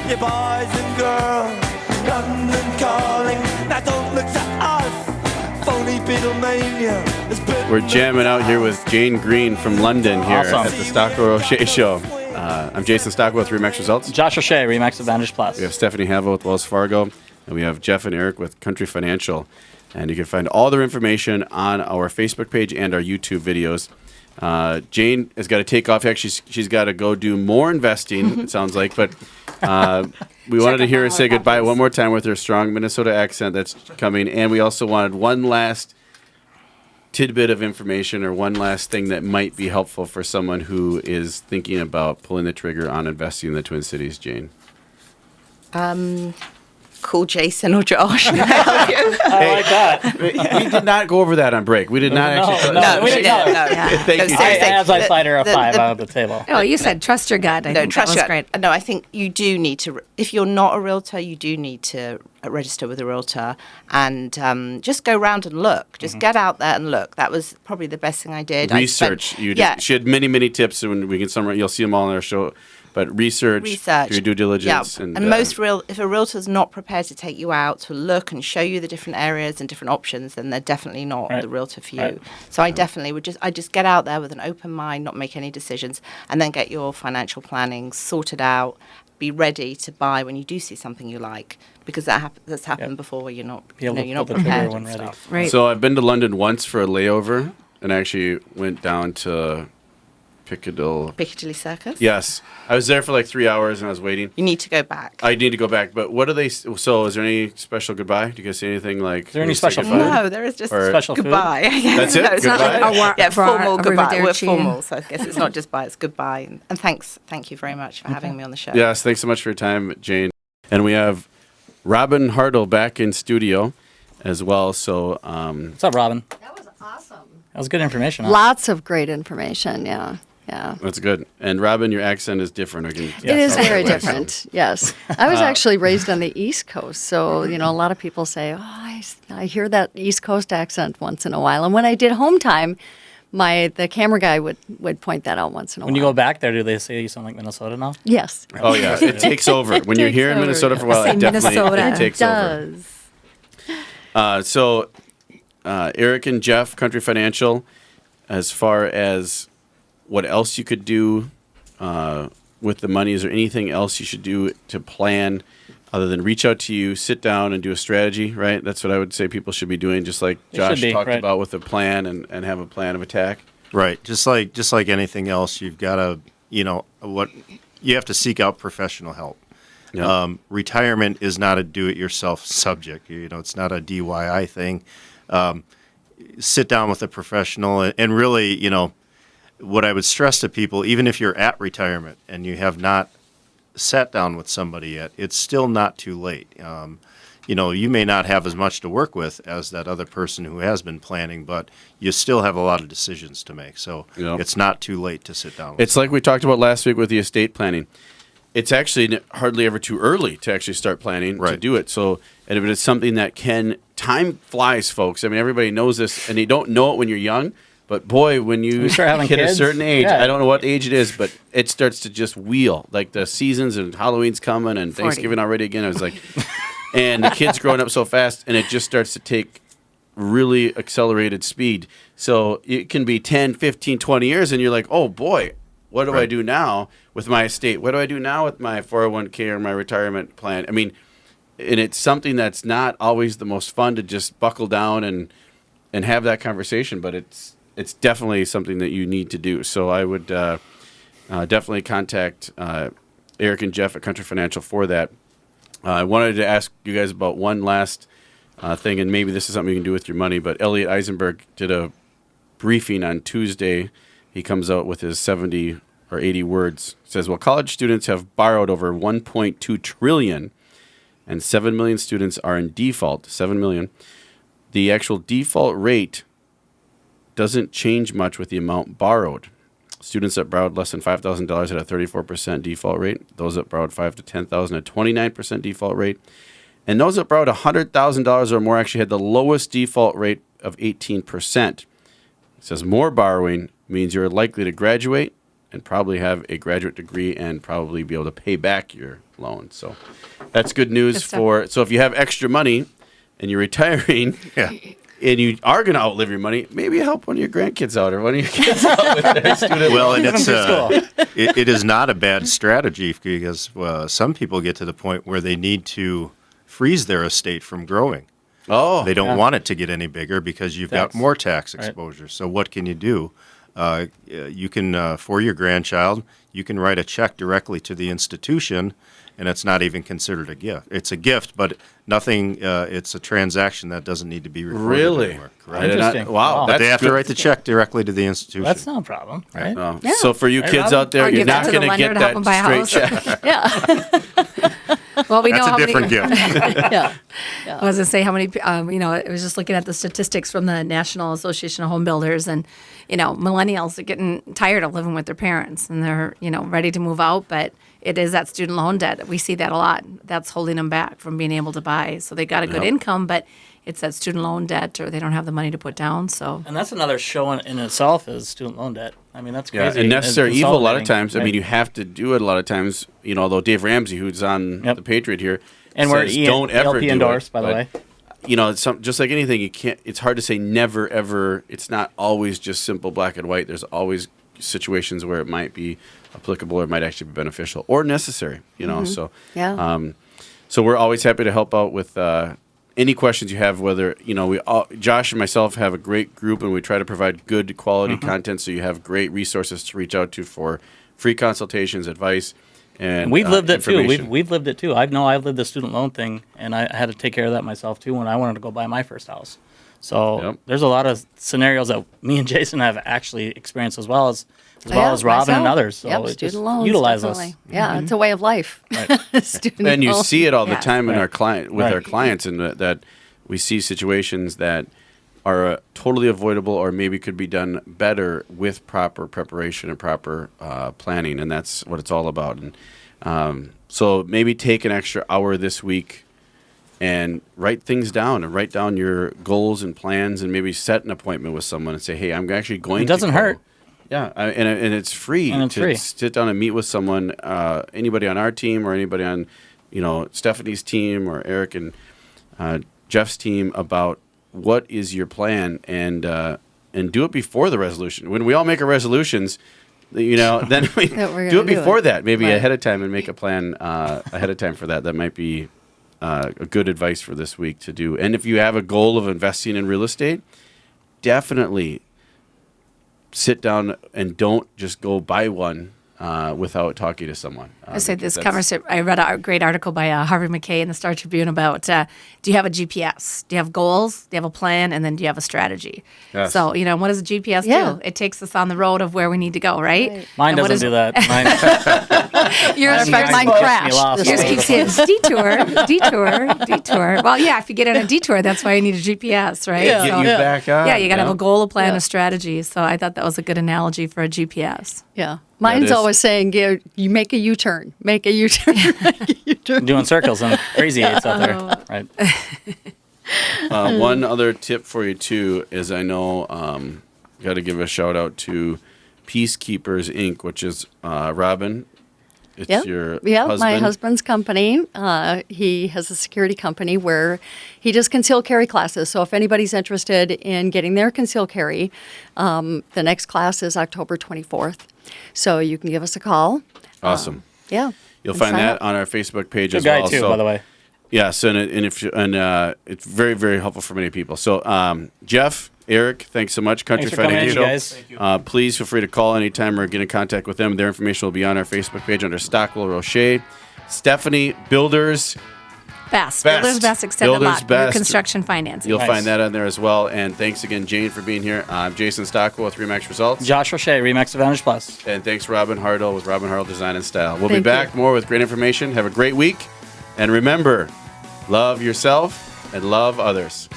you boys and girls. London calling, now don't look to us. Phony Beatlemania has been. We're jamming out here with Jane Green from London here Awesome. at the Stockwell O'Shea Show. I'm Jason Stockwell with Remax Results. Josh O'Shea, Remax Advantage Plus. We have Stephanie Havel with Wells Fargo, and we have Jeff and Eric with Country Financial. And you can find all their information on our Facebook page and our YouTube videos. Jane has got to take off. Actually, she's got to go do more investing, it sounds like. But we wanted to hear her say goodbye one more time with her strong Minnesota accent that's coming. And we also wanted one last tidbit of information or one last thing that might be helpful for someone who is thinking about pulling the trigger on investing in the Twin Cities, Jane. Call Jason or Josh and help you. I like that. We did not go over that on break. We did not actually. No, we didn't. Yeah. Thank you. seriously, As I slide her a the- 5 the- out of the table. Oh, you said trust your gut. I think trust that was your- great. No, I think you do need to. If you're not a realtor, you do need to register with a realtor and just go around and look. Just get out there and look. That was probably the best thing I did. Research. She had many tips, and we can summarize. You'll see them all on our show. But research, do your due diligence. Yeah. And if a realtor's not prepared to take you out to look and show you the different areas and different options, then they're definitely not the realtor for you. Right. So I definitely would just get out there with an open mind, not make any decisions, and then get your financial planning sorted out. Be ready to buy when you do see something you like, because that's happened before where you're not Be able to you're not pull the trigger prepared when and ready. stuff. Right. So I've been to London once for a layover, and actually went down to Piccadilly Circus. Yes, I was there for like 3 hours, and I was waiting. You need to go back. I need to go back, but what do they? So, is there any special goodbye? Do you guys say anything like? Is there any we say special goodbye? food? No, there is just Or- Special food? goodbye. That's it? No, it's not Goodbye? like yeah, formal goodbye. We're Arrivederci. formal, so I guess it's not just bye, it's goodbye. And thank you very much for having me on the show. Yes, thanks so much for your time, Jane. And we have Robin Hartle back in studio as well. So, What's up, Robin? That was awesome. That was good information. Huh? Lots of great information. Yeah. Yeah. that's good. And Robin, your accent is different. I can It is tell very that way, different. Yes. I was actually raised on the East Coast. So, a lot of people say, oh, I hear that East Coast accent once in a while. And when I did home time, the camera guy would point that out once in a When while. you go back there, do they say you sound like Minnesota now? Yes. Oh yeah, it takes over when you're takes here in over. Minnesota for a while. Say It definitely Minnesota. it takes over. does. So, Eric and Jeff, Country Financial, as far as what else you could do with the money, is there anything else you should do to plan other than reach out to you, sit down and do a strategy, right? That's what I would say people should be doing, just like They Josh should be, talked right. about with a plan and have a plan of attack. Right. Just like anything else, you've got to, you have to seek out professional help. Yeah. Retirement is not a do-it-yourself subject. It's not a DIY thing. Sit down with a professional and really, what I would stress to people, even if you're at retirement and you have not sat down with somebody yet, it's still not too late. You may not have as much to work with as that other person who has been planning, but you still have a lot of decisions to make. So Yep. it's not too late to sit down with It's like we talked about last week with the estate planning. It's actually hardly ever too early to actually start planning to Right. do it. So, and if it's something that time flies, folks. I mean, everybody knows this, and you don't know it when you're young. But boy, when you start having hit a kids, certain age, yeah. I don't know what age it is, but it starts to just wheel. Like the seasons and Halloween's coming and 40. Thanksgiving already again. I was like, and the kids growing up so fast, and it just starts to take really accelerated speed. So it can be 10, 15, 20 years, and you're like, oh boy, what do I Right. do now with my estate? What do I do now with my 401k or my retirement plan? I mean, and it's something that's not always the most fun to just buckle down and have that conversation, but it's definitely something that you need to do. So I would definitely contact Eric and Jeff at Country Financial for that. I wanted to ask you guys about one last thing, and maybe this is something you can do with your money, but Elliot Eisenberg did a briefing on Tuesday. He comes out with his 70 or 80 words. It says, well, college students have borrowed over $1.2 trillion, and 7 million students are in default, 7 million. The actual default rate doesn't change much with the amount borrowed. Students that borrowed less than $5,000 had a 34% default rate. Those that borrowed $5,000 to $10,000 a 29% default rate. And those that borrowed $100,000 or more actually had the lowest default rate of 18%. It says more borrowing means you're likely to graduate and probably have a graduate degree and probably be able to pay back your loan. So that's good news Good stuff. so if you have extra money and you're retiring Yeah. and you are going to outlive your money, maybe help one of your grandkids out or one of your kids out with their student Well, loan. and it's School. it is not a bad strategy because some people get to the point where they need to freeze their estate from growing. Oh, They don't Yeah. want it to get any bigger because you've Tax. got more tax Right. exposure. So what can you do? You can, for your grandchild, you can write a check directly to the institution, and it's not even considered a gift. It's a gift, but nothing. It's a transaction that doesn't need to be recorded really? anywhere. I Correct. did not- Interesting. wow, Wow. But that's they have good. to write the check directly to the institution. That's no problem, right? Oh. Yeah. So for you Right, kids Rob? out there, Or you're give that not to the going to lender get to help them buy that a straight house. check. Yeah. Well, we That's know a how different many, gift. Yeah. I was going to say how many, I was just looking at the statistics from the National Association of Home Builders, and, millennials are getting tired of living with their parents, and they're, ready to move out, but it is that student loan debt. We see that a lot. That's holding them back from being able to buy. So they got a good Yep. income, but it's that student loan debt, or they don't have the money to put down. So And that's another show in itself is student loan debt. I mean, that's Yeah, crazy. and necessary It's evil a lot of consolidating, times. I mean, right? you have to do it a lot of times. Although Dave Ramsey, who's on Yep. the Patriot here, And we're says don't ever ELP do endorsed, it. by the But, way. It's just like anything. You can't. It's hard to say never ever. It's not always just simple black and white. There's always situations where it might be applicable or it might actually be beneficial or necessary. So Yeah. so we're always happy to help out with any questions you have. Whether Josh and myself have a great group, and we try to provide good quality content, so you have great resources to reach out to for free consultations, advice, and We've lived it too. information. We've lived it too. I've lived the student loan thing, and I had to take care of that myself too when I wanted to go buy my first house. So Yep. there's a lot of scenarios that me and Jason have actually experienced as well as Yeah, Robin and myself. others. So Yep, it student just loans, utilize definitely. us. Yeah, it's a way of life. Student And you loans. see it all the Yeah. time in Right. our client with Right. our clients, and that we see situations that are totally avoidable or maybe could be done better with proper preparation and proper planning, and that's what it's all about. And so maybe take an extra hour this week and write things down and write down your goals and plans, and maybe set an appointment with someone and say, hey, I'm actually going It to doesn't go. hurt. Yeah, and it's free And it's to free. sit down and meet with someone, anybody on our team or anybody on, Stephanie's team or Eric and Jeff's team, about what is your plan, and do it before the resolution. When we all make our resolutions, then we That we're do gonna it do before it. that, maybe Right. ahead of time, and make a plan ahead of time for that. That might be a good advice for this week to do. And if you have a goal of investing in real estate, definitely sit down and don't just go buy one without talking to someone. I say because this that's- conversation. I read a great article by Harvey McKay in the Star Tribune about do you have a GPS? Do you have goals? Do you have a plan? And then do you have a strategy? Yes. So, what does a GPS Yeah. do? It takes us on the road of where we need to go, right? Right. Mine And what doesn't do that. Mine, Yours, Matter of fact, mine Mine gets me crashed. lost this yours all over week. keeps saying detour. Well, yeah, if you get on a detour, that's why you need a GPS, right? Yeah. Get So- you back on. yeah, you got to have a goal, a plan, Yeah. a strategy. So I thought that was a good analogy for a GPS. Yeah. Mine's is. always saying, you make a U-turn. Make a U-turn. Make a U-turn. doing circles and crazy eights out there. Right. One other tip for you too is, I know got to give a shout out to Peacekeepers Inc., which is Robin. It's Yep. your Yeah, my husband. husband's company. He has a security company where he does concealed carry classes. So if anybody's interested in getting their concealed carry, the next class is October 24th. So you can give us a call. Awesome. Yeah. You'll and find sign that up. on our Facebook page Good as guy well. too, So, by the way. yes, and it's very, very helpful for many people. So Jeff, Eric, thanks so much. Country Thanks for coming Fighting in, Show. you guys. Please feel free to call anytime or get in contact with them. Their information will be on our Facebook page under Stockwell Roche. Stephanie, Builders. Best. Best. Builders Best Extended Builders Lot. New Best. construction financing. You'll Nice. find that on there as well. And thanks again, Jane, for being here. I'm Jason Stockwell with Remax Results. Josh Roche, Remax Advantage Plus. And thanks, Robin Hardle with Robin Hardle Design and Style. We'll be Thank back you. more with great information. Have a great week. And remember, love yourself and love others.